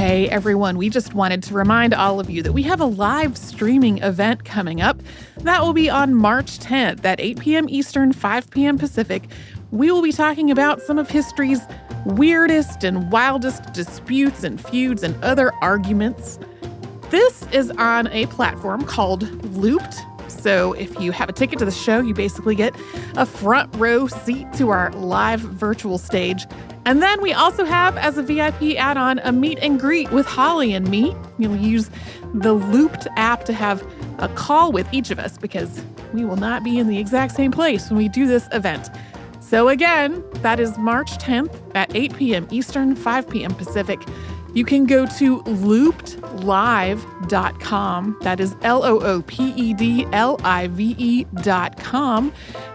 Hey everyone, we just wanted to remind all of you that we have a live streaming event coming up. That will be on March 10th at 8 p.m. Eastern, 5 p.m. Pacific. We will be talking about some of history's weirdest and wildest disputes and feuds and other arguments. This is on a platform called Looped. So if you have a ticket to the show, you basically get a front row seat to our live virtual stage. And then we also have, as a VIP add-on, a meet and greet with Holly and me. You'll use the Looped app to have a call with each of us because we will not be in the exact same place when we do this event. So again, that is March 10th at 8 p.m. Eastern, 5 p.m. Pacific. You can go to loopedlive.com. That is LOOPEDLIVE.com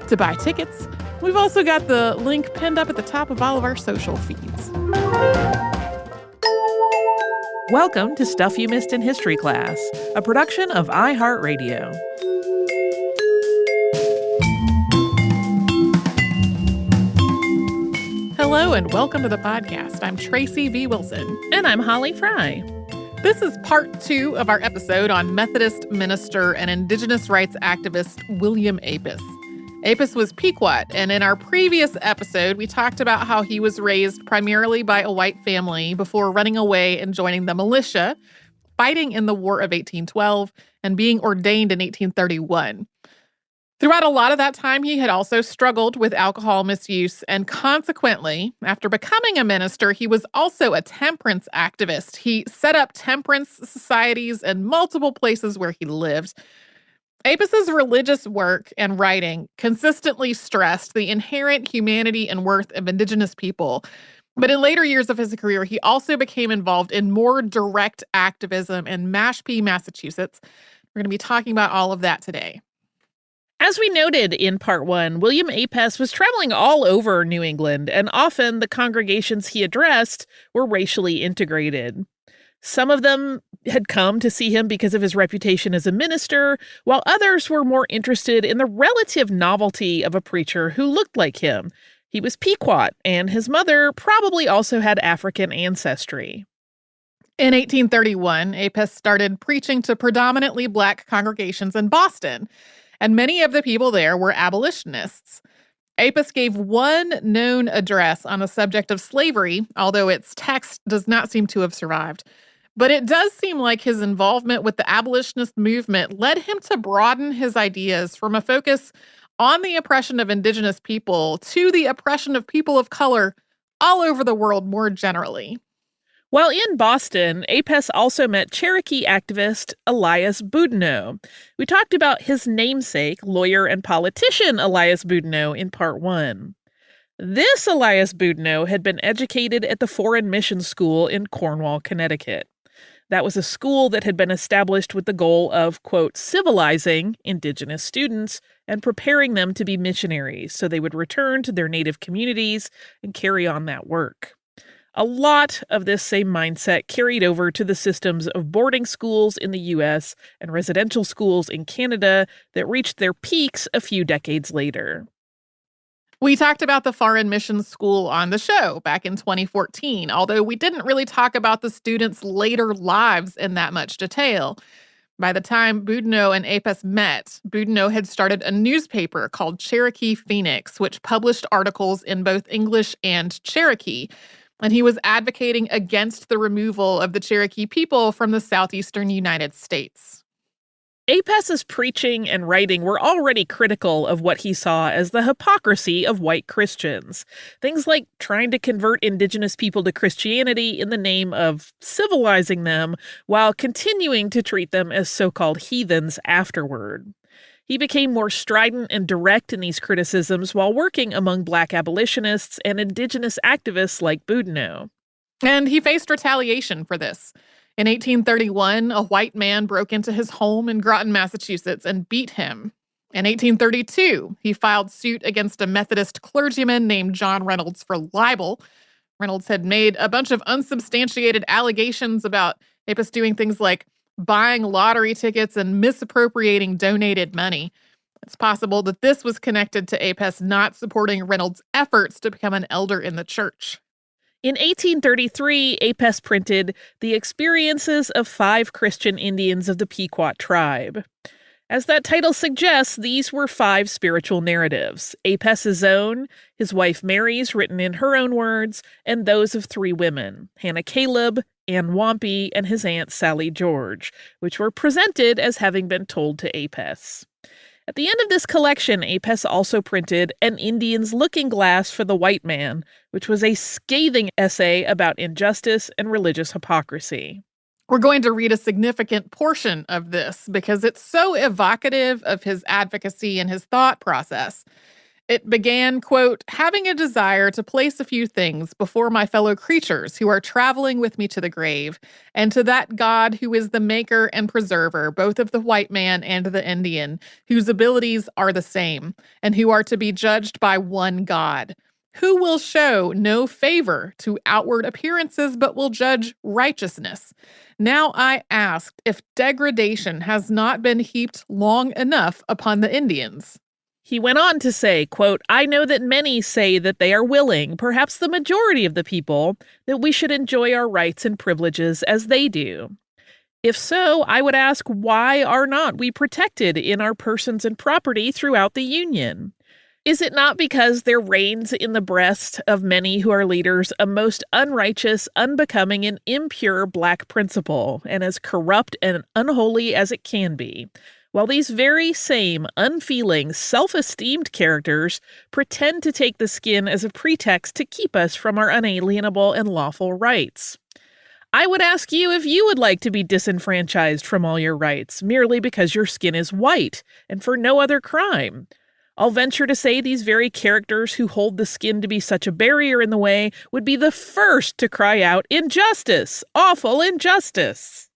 to buy tickets. We've also got the link pinned up at the top of all of our social feeds. Welcome to Stuff You Missed in History Class, a production of iHeartRadio. Hello and welcome to the podcast. I'm Tracy V. Wilson. And I'm Holly Fry. This is part 2 of our episode on Methodist minister and Indigenous rights activist William Apess. Apess was Pequot, and in our previous episode, we talked about how he was raised primarily by a white family before running away and joining the militia, fighting in the War of 1812, and being ordained in 1831. Throughout a lot of that time, he had also struggled with alcohol misuse, and consequently, after becoming a minister, he was also a temperance activist. He set up temperance societies in multiple places where he lived. Apess's religious work and writing consistently stressed the inherent humanity and worth of Indigenous people. But in later years of his career, he also became involved in more direct activism in Mashpee, Massachusetts. We're going to be talking about all of that today. As we noted in part 1, William Apess was traveling all over New England, and often the congregations he addressed were racially integrated. Some of them had come to see him because of his reputation as a minister, while others were more interested in the relative novelty of a preacher who looked like him. He was Pequot, and his mother probably also had African ancestry. In 1831, Apess started preaching to predominantly Black congregations in Boston, and many of the people there were abolitionists. Apess gave one known address on the subject of slavery, although its text does not seem to have survived. But it does seem like his involvement with the abolitionist movement led him to broaden his ideas from a focus on the oppression of Indigenous people to the oppression of people of color all over the world more generally. While in Boston, Apess also met Cherokee activist Elias Boudinot. We talked about his namesake, lawyer and politician Elias Boudinot, in part 1. This Elias Boudinot had been educated at the Foreign Mission School in Cornwall, Connecticut. That was a school that had been established with the goal of, quote, civilizing Indigenous students and preparing them to be missionaries so they would return to their native communities and carry on that work. A lot of this same mindset carried over to the systems of boarding schools in the U.S. and residential schools in Canada that reached their peaks a few decades later. We talked about the Foreign Mission School on the show back in 2014, although we didn't really talk about the students' later lives in that much detail. By the time Boudinot and Apess met, Boudinot had started a newspaper called Cherokee Phoenix, which published articles in both English and Cherokee. And he was advocating against the removal of the Cherokee people from the southeastern United States. Apess's preaching and writing were already critical of what he saw as the hypocrisy of white Christians. Things like trying to convert Indigenous people to Christianity in the name of civilizing them while continuing to treat them as so-called heathens afterward. He became more strident and direct in these criticisms while working among Black abolitionists and Indigenous activists like Boudinot. And he faced retaliation for this. In 1831, a white man broke into his home in Groton, Massachusetts, and beat him. In 1832, he filed suit against a Methodist clergyman named John Reynolds for libel. Reynolds had made a bunch of unsubstantiated allegations about Apess doing things like buying lottery tickets and misappropriating donated money. It's possible that this was connected to Apess not supporting Reynolds' efforts to become an elder in the church. In 1833, Apess printed The Experiences of 5 Christian Indians of the Pequot Tribe. As that title suggests, these were 5 spiritual narratives: Apess's own, his wife Mary's written in her own words, and those of 3 women, Hannah Caleb, Anne Wampy, and his aunt Sally George, which were presented as having been told to Apess. At the end of this collection, Apess also printed An Indian's Looking Glass for the White Man, which was a scathing essay about injustice and religious hypocrisy. We're going to read a significant portion of this because it's so evocative of his advocacy and his thought process. It began, quote, having a desire to place a few things before my fellow creatures who are traveling with me to the grave, and to that God who is the maker and preserver, both of the white man and the Indian, whose abilities are the same, and who are to be judged by one God, who will show no favor to outward appearances, but will judge righteousness. Now I asked if degradation has not been heaped long enough upon the Indians. He went on to say, quote, I know that many say that they are willing, perhaps the majority of the people, that we should enjoy our rights and privileges as they do. If so, I would ask, why are not we protected in our persons and property throughout the Union? Is it not because there reigns in the breast of many who are leaders a most unrighteous, unbecoming, and impure black principle, and as corrupt and unholy as it can be? While these very same unfeeling, self-esteemed characters pretend to take the skin as a pretext to keep us from our unalienable and lawful rights. I would ask you if you would like to be disenfranchised from all your rights merely because your skin is white and for no other crime. I'll venture to say these very characters who hold the skin to be such a barrier in the way would be the first to cry out, injustice, awful injustice.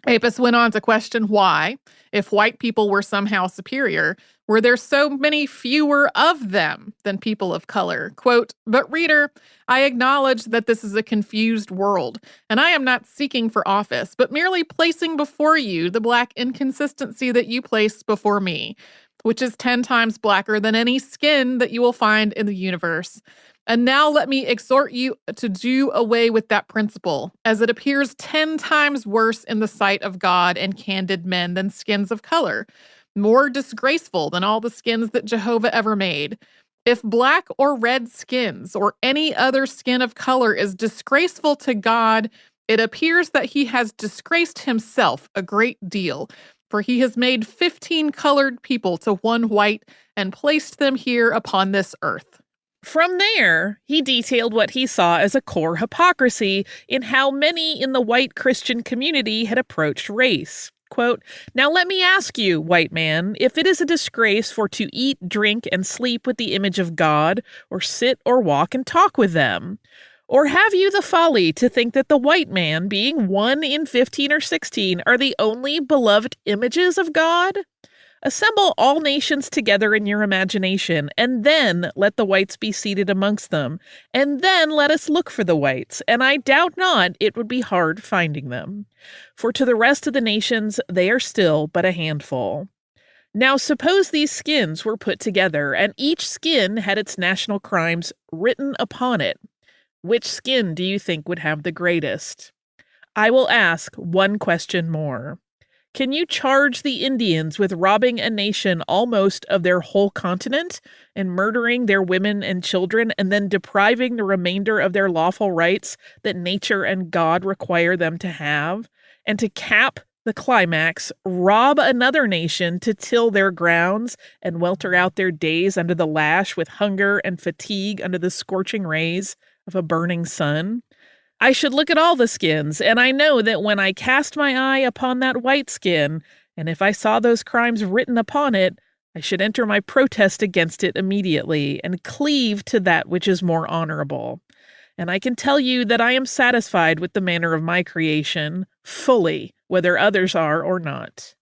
Apess went on to question why, if white people were somehow superior, were there so many fewer of them than people of color? Quote, but reader, I acknowledge that this is a confused world, and I am not seeking for office, but merely placing before you the black inconsistency that you place before me, which is 10 times blacker than any skin that you will find in the universe. And now let me exhort you to do away with that principle, as it appears 10 times worse in the sight of God and candid men than skins of color, more disgraceful than all the skins that Jehovah ever made. If black or red skins or any other skin of color is disgraceful to God, it appears that he has disgraced himself a great deal, for he has made 15 colored people to one white and placed them here upon this earth. From there, he detailed what he saw as a core hypocrisy in how many in the white Christian community had approached race. Quote, now let me ask you, white man, if it is a disgrace for to eat, drink, and sleep with the image of God, or sit or walk and talk with them? Or have you the folly to think that the white man, being 1 in 15 or 16, are the only beloved images of God? Assemble all nations together in your imagination, and then let the whites be seated amongst them, and then let us look for the whites, and I doubt not it would be hard finding them. For to the rest of the nations they are still but a handful. Now suppose these skins were put together, and each skin had its national crimes written upon it. Which skin do you think would have the greatest? I will ask one question more. Can you charge the Indians with robbing a nation almost of their whole continent and murdering their women and children and then depriving the remainder of their lawful rights that nature and God require them to have? And to cap the climax, rob another nation to till their grounds and welter out their days under the lash with hunger and fatigue under the scorching rays of a burning sun? I should look at all the skins, and I know that when I cast my eye upon that white skin, and if I saw those crimes written upon it, I should enter my protest against it immediately and cleave to that which is more honorable. And I can tell you that I am satisfied with the manner of my creation, fully, whether others are or not.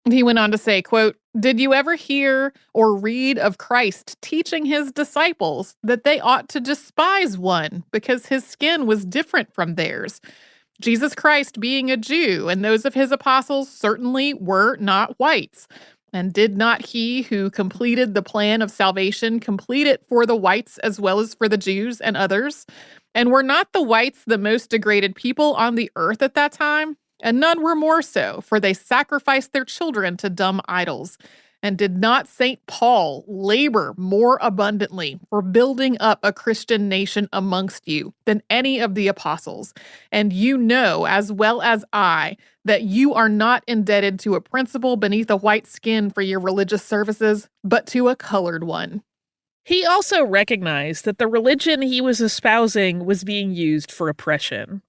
He went on to say, quote, did you ever hear or read of Christ teaching his disciples that they ought to despise one because his skin was different from theirs? Jesus Christ being a Jew, and those of his apostles certainly were not whites. And did not he who completed the plan of salvation complete it for the whites as well as for the Jews and others? And were not the whites the most degraded people on the earth at that time? And none were more so, for they sacrificed their children to dumb idols. And did not St. Paul labor more abundantly for building up a Christian nation amongst you than any of the apostles? And you know, as well as I, that you are not indebted to a principal beneath a white skin for your religious services, but to a colored one. He also recognized that the religion he was espousing was being used for oppression,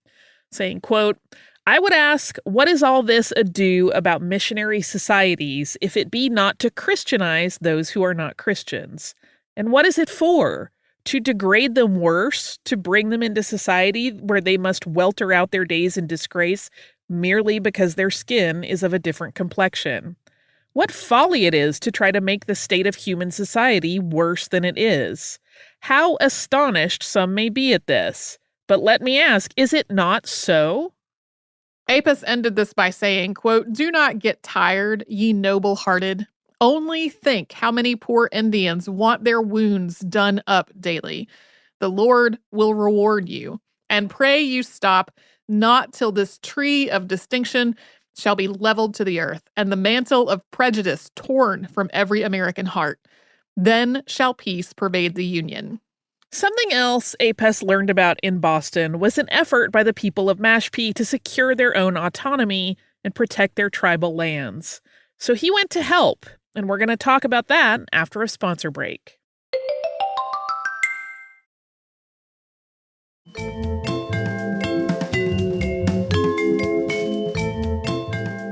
saying, quote, "I would ask, what is all this ado about missionary societies if it be not to Christianize those who are not Christians? And what is it for? To degrade them worse, to bring them into society where they must welter out their days in disgrace merely because their skin is of a different complexion? What folly it is to try to make the state of human society worse than it is. How astonished some may be at this. But let me ask, is it not so?" Apess ended this by saying, quote, "Do not get tired, ye noble-hearted. Only think how many poor Indians want their wounds done up daily. The Lord will reward you. And pray you stop not till this tree of distinction shall be leveled to the earth, and the mantle of prejudice torn from every American heart. Then shall peace pervade the Union." Something else Apess learned about in Boston was an effort by the people of Mashpee to secure their own autonomy and protect their tribal lands. So he went to help, and we're going to talk about that after a sponsor break.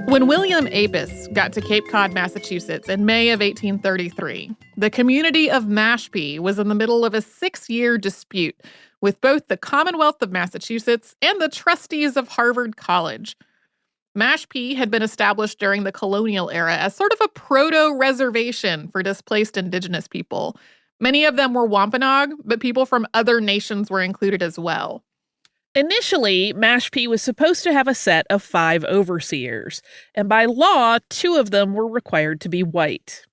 When William Apess got to Cape Cod, Massachusetts in May of 1833, the community of Mashpee was in the middle of a 6-year dispute with both the Commonwealth of Massachusetts and the trustees of Harvard College. Mashpee had been established during the colonial era as sort of a proto-reservation for displaced Indigenous people. Many of them were Wampanoag, but people from other nations were included as well. Initially, Mashpee was supposed to have a set of 5 overseers, and by law, 2 of them were required to be white.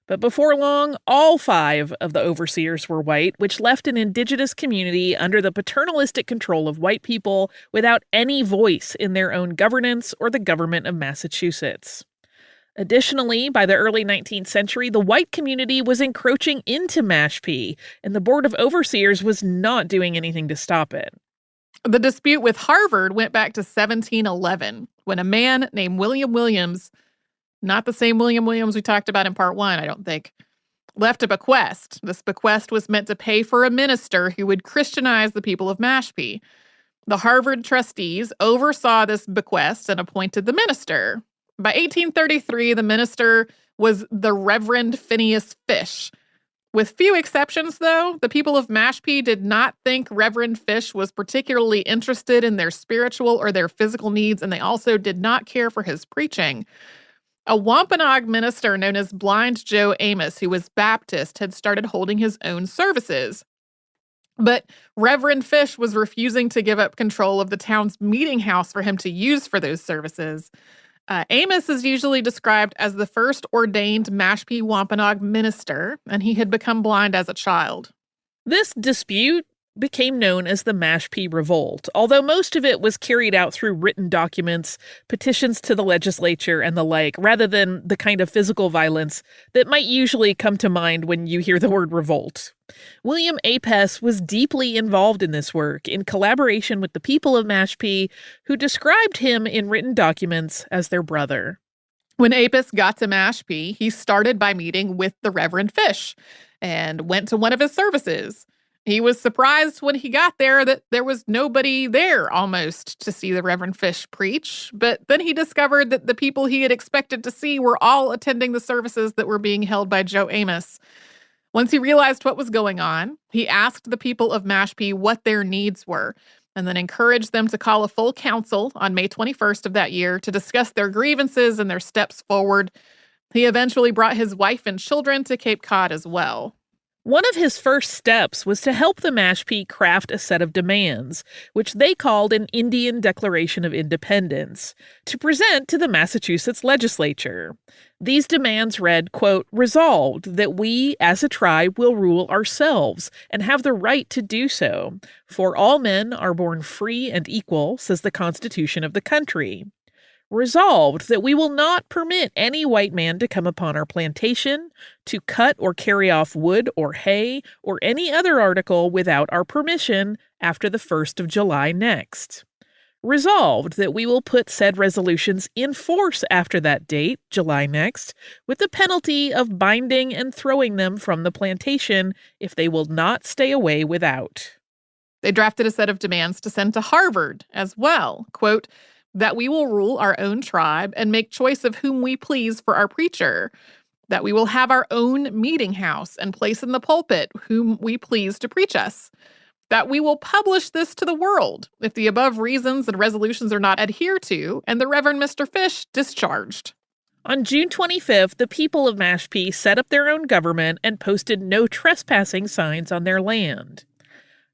But before long, all 5 of the overseers were white, which left an Indigenous community under the paternalistic control of white people without any voice in their own governance or the government of Massachusetts. Additionally, by the early 19th century, the white community was encroaching into Mashpee, and the Board of Overseers was not doing anything to stop it. The dispute with Harvard went back to 1711, when a man named William Williams, not the same William Williams we talked about in part 1, I don't think, left a bequest. This bequest was meant to pay for a minister who would Christianize the people of Mashpee. The Harvard trustees oversaw this bequest and appointed the minister. By 1833, the minister was the Reverend Phineas Fish. With few exceptions, though, the people of Mashpee did not think Reverend Fish was particularly interested in their spiritual or their physical needs, and they also did not care for his preaching. A Wampanoag minister known as Blind Joe Amos, who was Baptist, had started holding his own services. But Reverend Fish was refusing to give up control of the town's meeting house for him to use for those services. Amos is usually described as the first ordained Mashpee Wampanoag minister, and he had become blind as a child. This dispute became known as the Mashpee Revolt, although most of it was carried out through written documents, petitions to the legislature, and the like, rather than the kind of physical violence that might usually come to mind when you hear the word revolt. William Apess was deeply involved in this work in collaboration with the people of Mashpee, who described him in written documents as their brother. When Apess got to Mashpee, he started by meeting with the Reverend Fish and went to one of his services. He was surprised when he got there that there was nobody there almost to see the Reverend Fish preach, but then he discovered that the people he had expected to see were all attending the services that were being held by Joe Amos. Once he realized what was going on, he asked the people of Mashpee what their needs were, and then encouraged them to call a full council on May 21st of that year to discuss their grievances and their steps forward. He eventually brought his wife and children to Cape Cod as well. One of his first steps was to help the Mashpee craft a set of demands, which they called an Indian Declaration of Independence, to present to the Massachusetts legislature. These demands read, quote, "Resolved that we, as a tribe, will rule ourselves and have the right to do so. For all men are born free and equal, says the Constitution of the country. Resolved that we will not permit any white man to come upon our plantation, to cut or carry off wood or hay or any other article without our permission after the 1st of July next. Resolved that we will put said resolutions in force after that date, July next, with the penalty of binding and throwing them from the plantation if they will not stay away without." They drafted a set of demands to send to Harvard as well. Quote, that we will rule our own tribe and make choice of whom we please for our preacher, that we will have our own meeting house and place in the pulpit whom we please to preach us, that we will publish this to the world if the above reasons and resolutions are not adhered to, and the Reverend Mr. Fish discharged. On June 25th, the people of Mashpee set up their own government and posted no trespassing signs on their land.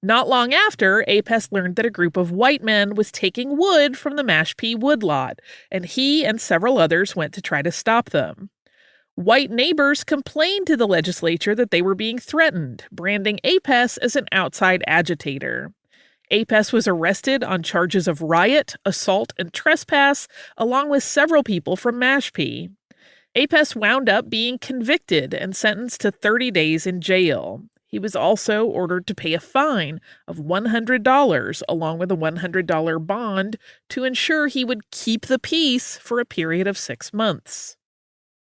Not long after, Apess learned that a group of white men was taking wood from the Mashpee woodlot, and he and several others went to try to stop them. White neighbors complained to the legislature that they were being threatened, branding Apess as an outside agitator. Apess was arrested on charges of riot, assault, and trespass, along with several people from Mashpee. Apess wound up being convicted and sentenced to 30 days in jail. He was also ordered to pay a fine of $100 along with a $100 bond to ensure he would keep the peace for a period of 6 months.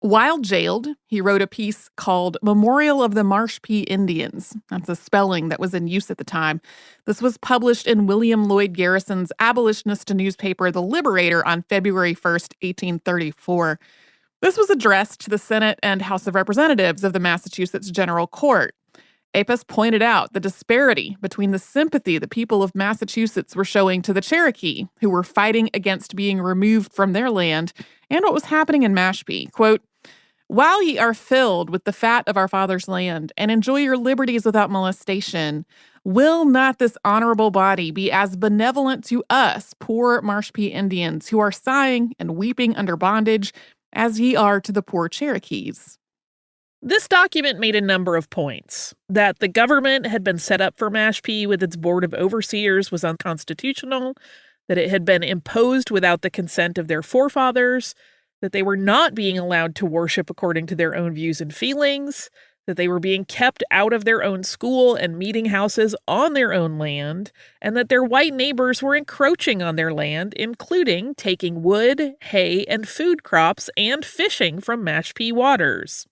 While jailed, he wrote a piece called Memorial of the Mashpee Indians. That's a spelling that was in use at the time. This was published in William Lloyd Garrison's abolitionist newspaper, The Liberator, on February 1st, 1834. This was addressed to the Senate and House of Representatives of the Massachusetts General Court. Apess pointed out the disparity between the sympathy the people of Massachusetts were showing to the Cherokee, who were fighting against being removed from their land, and what was happening in Mashpee. Quote, "While ye are filled with the fat of our father's land, and enjoy your liberties without molestation, will not this honorable body be as benevolent to us, poor Mashpee Indians, who are sighing and weeping under bondage, as ye are to the poor Cherokees?" This document made a number of points. That the government had been set up for Mashpee with its board of overseers was unconstitutional, that it had been imposed without the consent of their forefathers, that they were not being allowed to worship according to their own views and feelings, that they were being kept out of their own school and meeting houses on their own land, and that their white neighbors were encroaching on their land, including taking wood, hay, and food crops and fishing from Mashpee waters.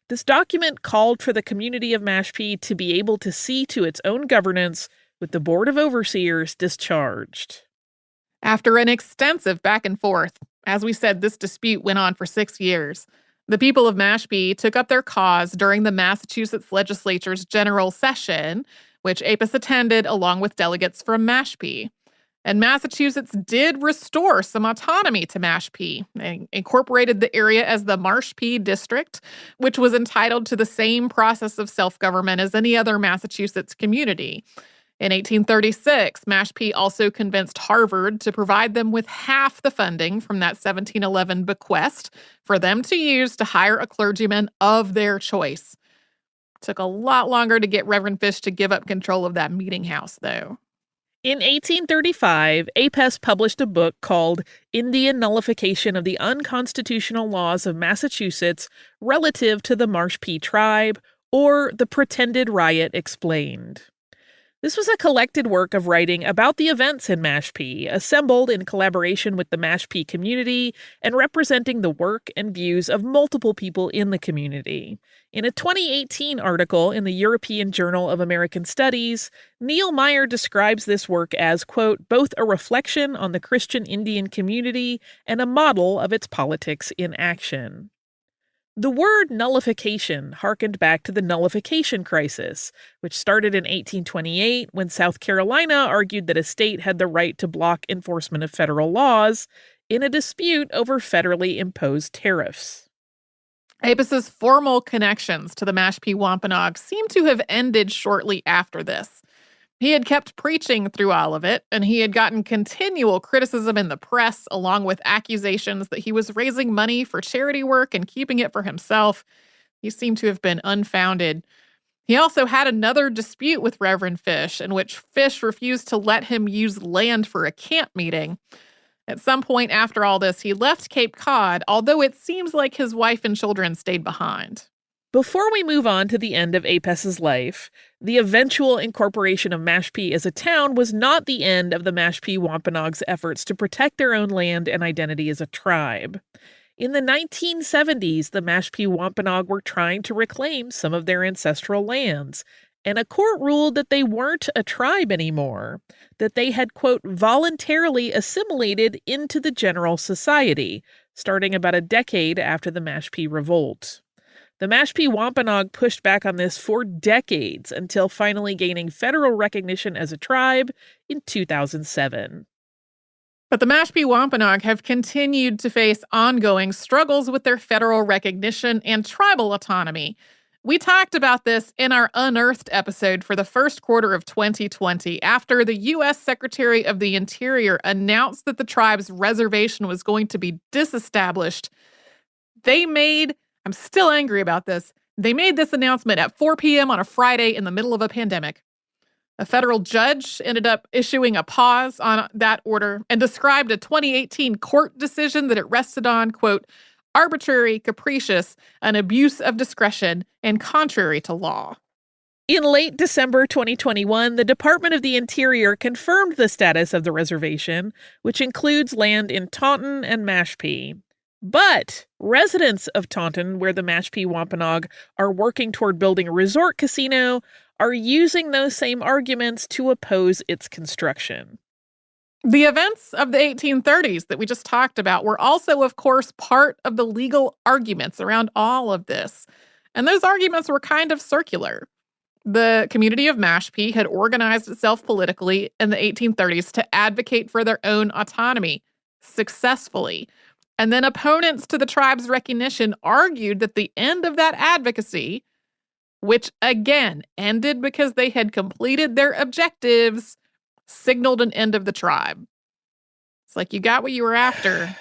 This document called for the community of Mashpee to be able to see to its own governance with the Board of Overseers discharged. After an extensive back and forth, as we said, this dispute went on for 6 years. The people of Mashpee took up their cause during the Massachusetts legislature's general session, which Apess attended along with delegates from Mashpee. And Massachusetts did restore some autonomy to Mashpee and incorporated the area as the Mashpee District, which was entitled to the same process of self-government as any other Massachusetts community. In 1836, Mashpee also convinced Harvard to provide them with half the funding from that 1711 bequest for them to use to hire a clergyman of their choice. Took a lot longer to get Reverend Fish to give up control of that meeting house, though. In 1835, Apess published a book called Indian Nullification of the Unconstitutional Laws of Massachusetts Relative to the Mashpee Tribe, or The Pretended Riot Explained. This was a collected work of writing about the events in Mashpee, assembled in collaboration with the Mashpee community and representing the work and views of multiple people in the community. In a 2018 article in the European Journal of American Studies, Neil Meyer describes this work as, quote, both a reflection on the Christian Indian community and a model of its politics in action. The word nullification harkened back to the nullification crisis, which started in 1828 when South Carolina argued that a state had the right to block enforcement of federal laws in a dispute over federally imposed tariffs. Apess's formal connections to the Mashpee Wampanoag seem to have ended shortly after this. He had kept preaching through all of it, and he had gotten continual criticism in the press, along with accusations that he was raising money for charity work and keeping it for himself. He seemed to have been unfounded. He also had another dispute with Reverend Fish, in which Fish refused to let him use land for a camp meeting. At some point after all this, he left Cape Cod, although it seems like his wife and children stayed behind. Before we move on to the end of Apess's life, the eventual incorporation of Mashpee as a town was not the end of the Mashpee Wampanoag's efforts to protect their own land and identity as a tribe. In the 1970s, the Mashpee Wampanoag were trying to reclaim some of their ancestral lands, and a court ruled that they weren't a tribe anymore, that they had, quote, voluntarily assimilated into the general society, starting about a decade after the Mashpee Revolt. The Mashpee Wampanoag pushed back on this for decades until finally gaining federal recognition as a tribe in 2007. But the Mashpee Wampanoag have continued to face ongoing struggles with their federal recognition and tribal autonomy. We talked about this in our Unearthed episode for the first quarter of 2020, after the U.S. Secretary of the Interior announced that the tribe's reservation was going to be disestablished. I'm still angry about this. They made this announcement at 4 p.m. on a Friday in the middle of a pandemic. A federal judge ended up issuing a pause on that order and described a 2018 court decision that it rested on, quote, arbitrary, capricious, an abuse of discretion, and contrary to law. In late December 2021, the Department of the Interior confirmed the status of the reservation, which includes land in Taunton and Mashpee. But residents of Taunton, where the Mashpee Wampanoag are working toward building a resort casino, are using those same arguments to oppose its construction. The events of the 1830s that we just talked about were also, of course, part of the legal arguments around all of this. And those arguments were kind of circular. The community of Mashpee had organized itself politically in the 1830s to advocate for their own autonomy successfully. And then opponents to the tribe's recognition argued that the end of that advocacy, which again ended because they had completed their objectives, signaled an end of the tribe. It's like you got what you were after,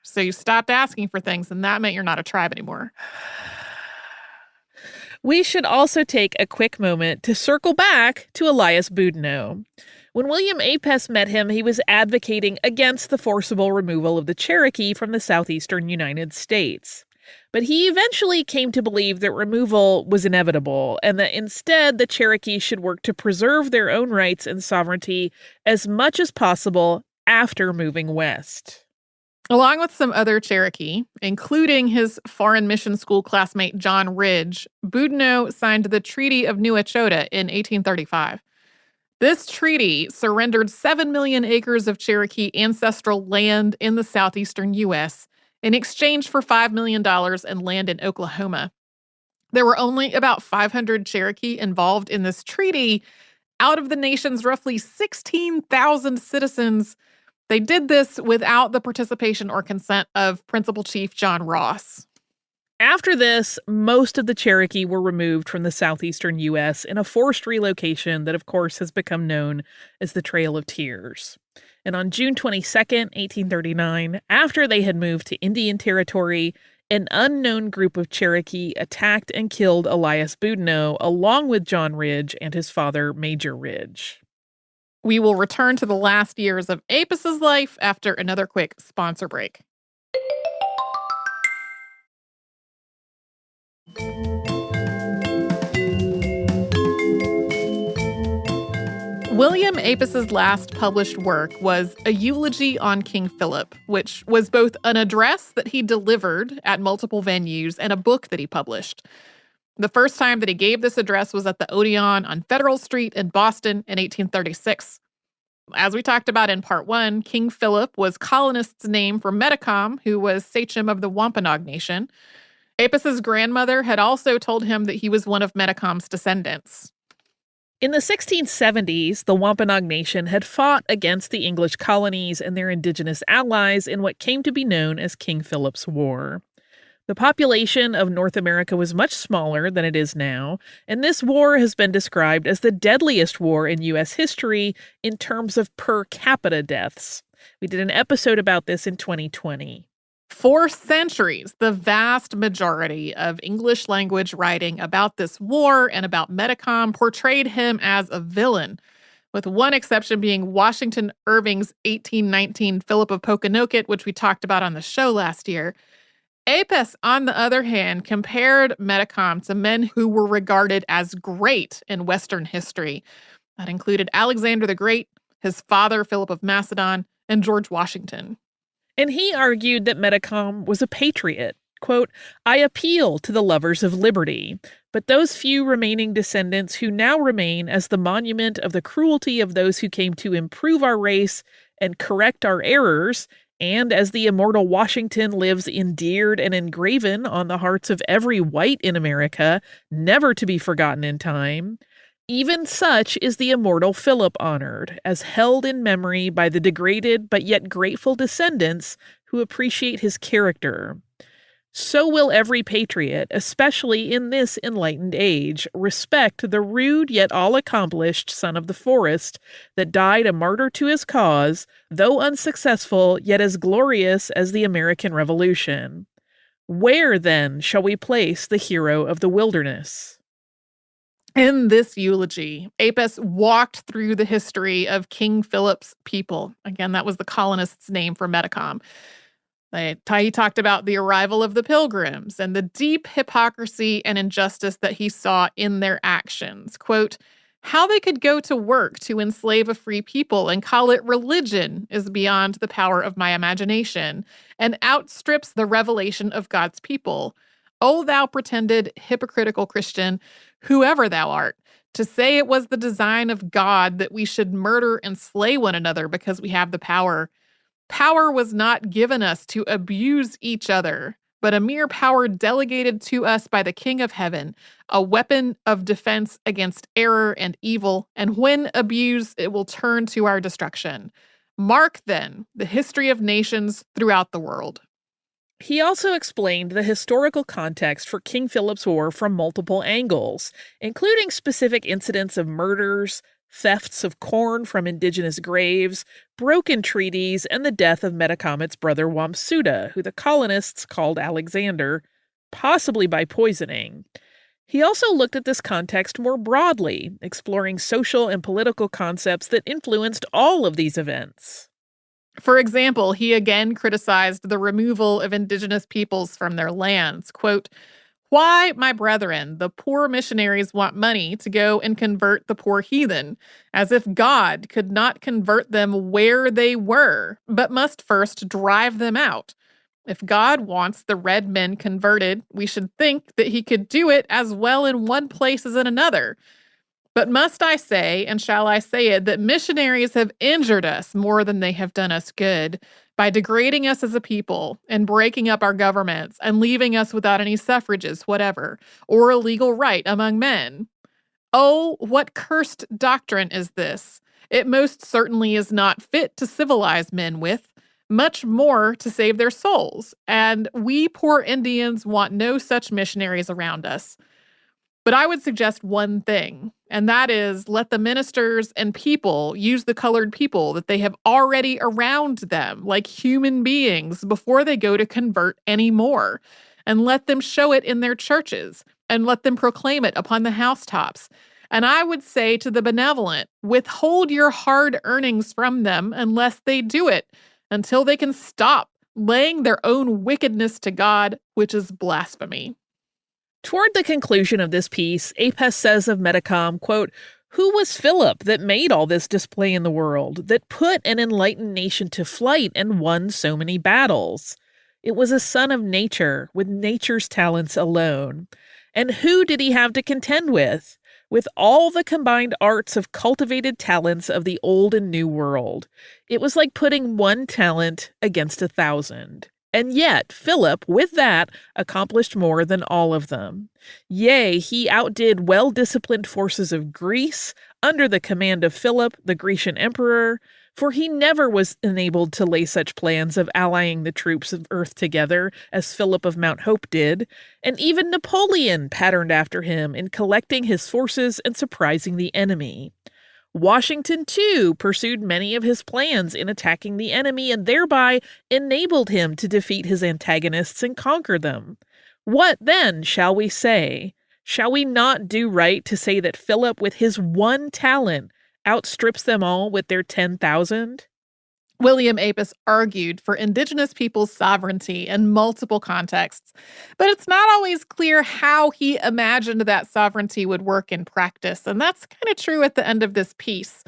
so you stopped asking for things, and that meant you're not a tribe anymore. We should also take a quick moment to circle back to Elias Boudinot. When William Apess met him, he was advocating against the forcible removal of the Cherokee from the southeastern United States. But he eventually came to believe that removal was inevitable, and that instead the Cherokee should work to preserve their own rights and sovereignty as much as possible after moving west. Along with some other Cherokee, including his foreign mission school classmate John Ridge, Boudinot signed the Treaty of New Echota in 1835. This treaty surrendered 7 million acres of Cherokee ancestral land in the southeastern U.S. in exchange for $5 million in land in Oklahoma. There were only about 500 Cherokee involved in this treaty out of the nation's roughly 16,000 citizens. They did this without the participation or consent of Principal Chief John Ross. After this, most of the Cherokee were removed from the southeastern U.S. in a forced relocation that, of course, has become known as the Trail of Tears. And on June 22nd, 1839, after they had moved to Indian Territory, an unknown group of Cherokee attacked and killed Elias Boudinot, along with John Ridge and his father, Major Ridge. We will return to the last years of Apess's life after another quick sponsor break. William Apess's last published work was A Eulogy on King Philip, which was both an address that he delivered at multiple venues and a book that he published. The first time that he gave this address was at the Odeon on Federal Street in Boston in 1836. As we talked about in part 1, King Philip was colonists' name for Metacom, who was sachem of the Wampanoag Nation. Apess's grandmother had also told him that he was one of Metacom's descendants. In the 1670s, the Wampanoag Nation had fought against the English colonies and their indigenous allies in what came to be known as King Philip's War. The population of North America was much smaller than it is now, and this war has been described as the deadliest war in U.S. history in terms of per capita deaths. We did an episode about this in 2020. For centuries, the vast majority of English language writing about this war and about Metacom portrayed him as a villain, with one exception being Washington Irving's 1819 Philip of Poconoket, which we talked about on the show last year. Apess, on the other hand, compared Metacom to men who were regarded as great in Western history. That included Alexander the Great, his father, Philip of Macedon, and George Washington. And he argued that Metacom was a patriot. Quote, I appeal to the lovers of liberty, but those few remaining descendants who now remain as the monument of the cruelty of those who came to improve our race and correct our errors, and as the immortal Washington lives endeared and engraven on the hearts of every white in America, never to be forgotten in time, even such is the immortal Philip honored, as held in memory by the degraded but yet grateful descendants who appreciate his character. So will every patriot, especially in this enlightened age, respect the rude yet all-accomplished son of the forest that died a martyr to his cause, though unsuccessful, yet as glorious as the American Revolution. Where, then, shall we place the hero of the wilderness? In this eulogy, Apess walked through the history of King Philip's people. Again, that was the colonists' name for Metacom. He talked about the arrival of the Pilgrims and the deep hypocrisy and injustice that he saw in their actions. Quote, how they could go to work to enslave a free people and call it religion is beyond the power of my imagination and outstrips the revelation of God's people. O thou pretended hypocritical Christian, whoever thou art, to say it was the design of God that we should murder and slay one another because we have the power. Power was not given us to abuse each other, but a mere power delegated to us by the King of Heaven, a weapon of defense against error and evil, and when abused, it will turn to our destruction. Mark, then, the history of nations throughout the world. He also explained the historical context for King Philip's War from multiple angles, including specific incidents of murders, thefts of corn from indigenous graves, broken treaties, and the death of Metacomet's brother Wamsuta, who the colonists called Alexander, possibly by poisoning. He also looked at this context more broadly, exploring social and political concepts that influenced all of these events. For example, he again criticized the removal of indigenous peoples from their lands. Quote, why, my brethren, the poor missionaries want money to go and convert the poor heathen, as if God could not convert them where they were, but must first drive them out. If God wants the red men converted, we should think that he could do it as well in one place as in another. But must I say, and shall I say it, that missionaries have injured us more than they have done us good by degrading us as a people and breaking up our governments and leaving us without any suffrages whatever, or a legal right among men. Oh, what cursed doctrine is this? It most certainly is not fit to civilize men with, much more to save their souls, and we poor Indians want no such missionaries around us. But I would suggest one thing, and that is let the ministers and people use the colored people that they have already around them like human beings before they go to convert any more, and let them show it in their churches, and let them proclaim it upon the housetops. And I would say to the benevolent, withhold your hard earnings from them unless they do it, until they can stop laying their own wickedness to God, which is blasphemy. Toward the conclusion of this piece, Apess says of Metacom, quote, who was Philip that made all this display in the world, that put an enlightened nation to flight and won so many battles? It was a son of nature, with nature's talents alone. And who did he have to contend with? With all the combined arts of cultivated talents of the old and new world. It was like putting one talent against 1,000. And yet, Philip, with that, accomplished more than all of them. Yea, he outdid well-disciplined forces of Greece, under the command of Philip, the Grecian emperor, for he never was enabled to lay such plans of allying the troops of Earth together as Philip of Mount Hope did, and even Napoleon patterned after him in collecting his forces and surprising the enemy. Washington, too, pursued many of his plans in attacking the enemy and thereby enabled him to defeat his antagonists and conquer them. What, then, shall we say? Shall we not do right to say that Philip, with his one talent, outstrips them all with their 10,000? William Apess argued for Indigenous peoples' sovereignty in multiple contexts, but it's not always clear how he imagined that sovereignty would work in practice, and that's kind of true at the end of this piece.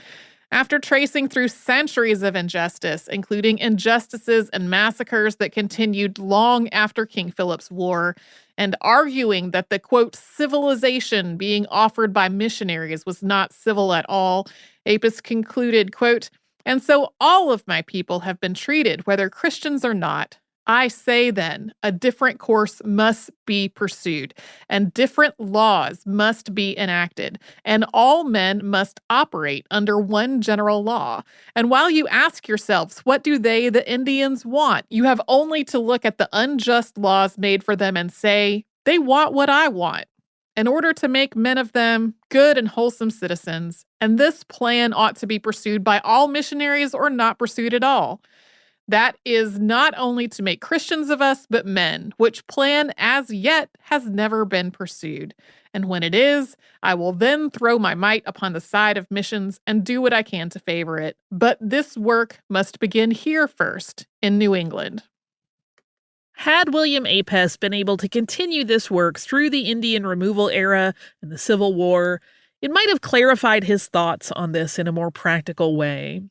After tracing through centuries of injustice, including injustices and massacres that continued long after King Philip's War, and arguing that the, quote, civilization being offered by missionaries was not civil at all, Apess concluded, quote, "And so all of my people have been treated, whether Christians or not. I say then, a different course must be pursued, and different laws must be enacted, and all men must operate under one general law. And while you ask yourselves, what do they, the Indians, want? You have only to look at the unjust laws made for them and say, they want what I want, in order to make men of them good and wholesome citizens. And this plan ought to be pursued by all missionaries or not pursued at all. That is not only to make Christians of us, but men, which plan as yet has never been pursued. And when it is, I will then throw my might upon the side of missions and do what I can to favor it. But this work must begin here first, in New England." Had William Apess been able to continue this work through the Indian removal era and the Civil War, it might have clarified his thoughts on this in a more practical way.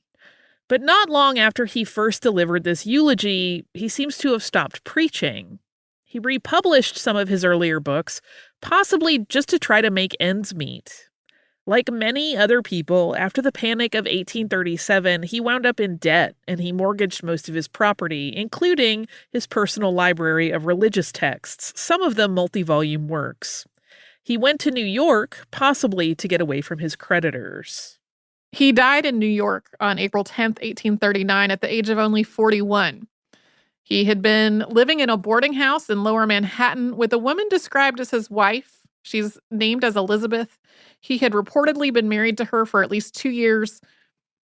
But not long after he first delivered this eulogy, he seems to have stopped preaching. He republished some of his earlier books, possibly just to try to make ends meet. Like many other people, after the Panic of 1837, he wound up in debt and he mortgaged most of his property, including his personal library of religious texts, some of them multi-volume works. He went to New York, possibly to get away from his creditors. He died in New York on April 10th, 1839, at the age of only 41. He had been living in a boarding house in Lower Manhattan with a woman described as his wife. She's named as Elizabeth. He had reportedly been married to her for at least 2 years.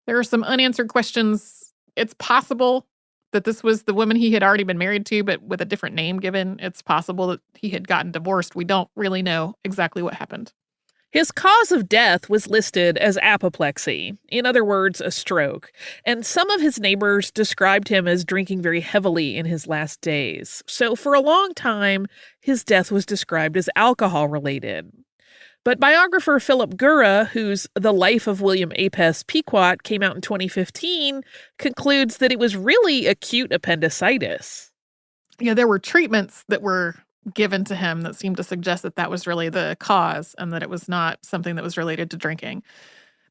There are some unanswered questions. It's possible that this was the woman he had already been married to, but with a different name given. It's possible that he had gotten divorced. We don't really know exactly what happened. His cause of death was listed as apoplexy, in other words, a stroke, and some of his neighbors described him as drinking very heavily in his last days. So for a long time, his death was described as alcohol-related. But biographer Philip Gura, whose The Life of William Apess Pequot came out in 2015, concludes that it was really acute appendicitis. Yeah, there were treatments that were given to him that seemed to suggest that that was really the cause and that it was not something that was related to drinking.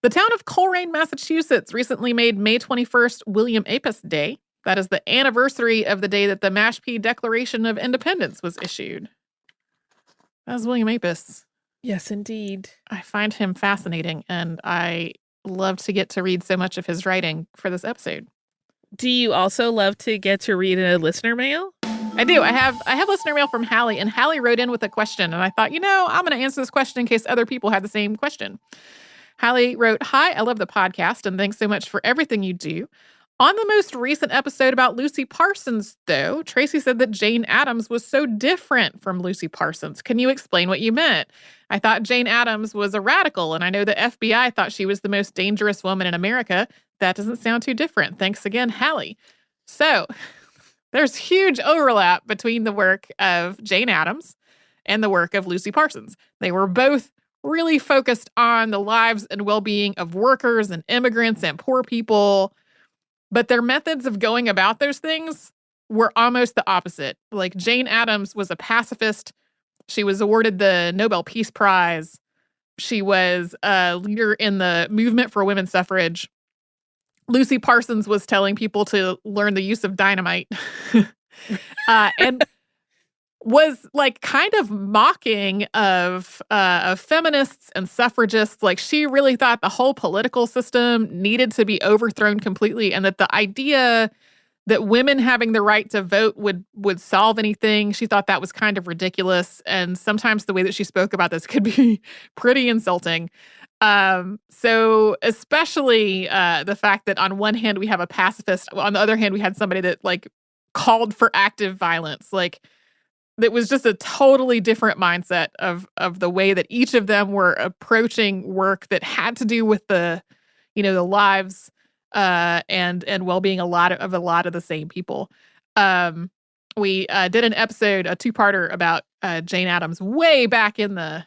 The town of Coleraine, Massachusetts recently made May 21st William Apess Day. That is the anniversary of the day that the Mashpee Declaration of Independence was issued. That was William Apess. Yes, indeed. I find him fascinating, and I love to get to read so much of his writing for this episode. Do you also love to get to read a listener mail? I do. I have listener mail from Hallie, and Hallie wrote in with a question, and I thought, I'm going to answer this question in case other people had the same question. Hallie wrote, "Hi, I love the podcast, and thanks so much for everything you do. On the most recent episode about Lucy Parsons, though, Tracy said that Jane Addams was so different from Lucy Parsons. Can you explain what you meant? I thought Jane Addams was a radical, and I know the FBI thought she was the most dangerous woman in America. That doesn't sound too different. Thanks again, Hallie." So there's huge overlap between the work of Jane Addams and the work of Lucy Parsons. They were both really focused on the lives and well-being of workers and immigrants and poor people. But their methods of going about those things were almost the opposite. Like, Jane Addams was a pacifist. She was awarded the Nobel Peace Prize. She was a leader in the movement for women's suffrage. Lucy Parsons was telling people to learn the use of dynamite. And was like kind of mocking of feminists and suffragists. Like she really thought the whole political system needed to be overthrown completely, and that the idea that women having the right to vote would solve anything, she thought that was kind of ridiculous. And sometimes the way that she spoke about this could be pretty insulting. So especially the fact that on one hand we have a pacifist, on the other hand we had somebody that like called for active violence. Like that was just a totally different mindset of the way that each of them were approaching work that had to do with the lives and well-being a lot of the same people. We did an episode, a two-parter about Jane Addams way back in the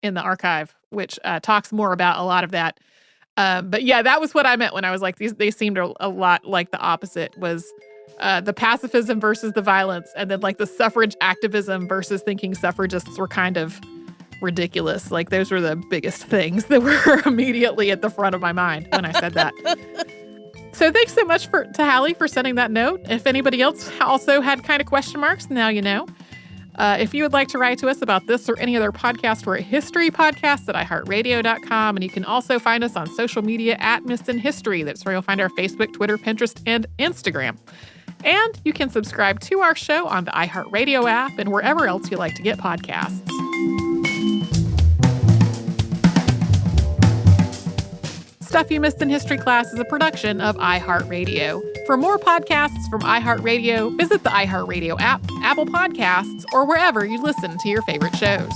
archive, which talks more about a lot of that. But yeah, that was what I meant when I was like, they seemed a lot like the opposite, was the pacifism versus the violence, and then like the suffrage activism versus thinking suffragists were kind of ridiculous. Like those were the biggest things that were immediately at the front of my mind when I said that. So thanks so much to Hallie for sending that note. If anybody else also had kind of question marks, now you know. If you would like to write to us about this or any other podcast, we're at historypodcast at iHeartRadio.com. And you can also find us on social media at Missed in History. That's where you'll find our Facebook, Twitter, Pinterest, and Instagram. And you can subscribe to our show on the iHeartRadio app and wherever else you like to get podcasts. Stuff You Missed in History Class is a production of iHeartRadio. For more podcasts from iHeartRadio, visit the iHeartRadio app, Apple Podcasts, or wherever you listen to your favorite shows.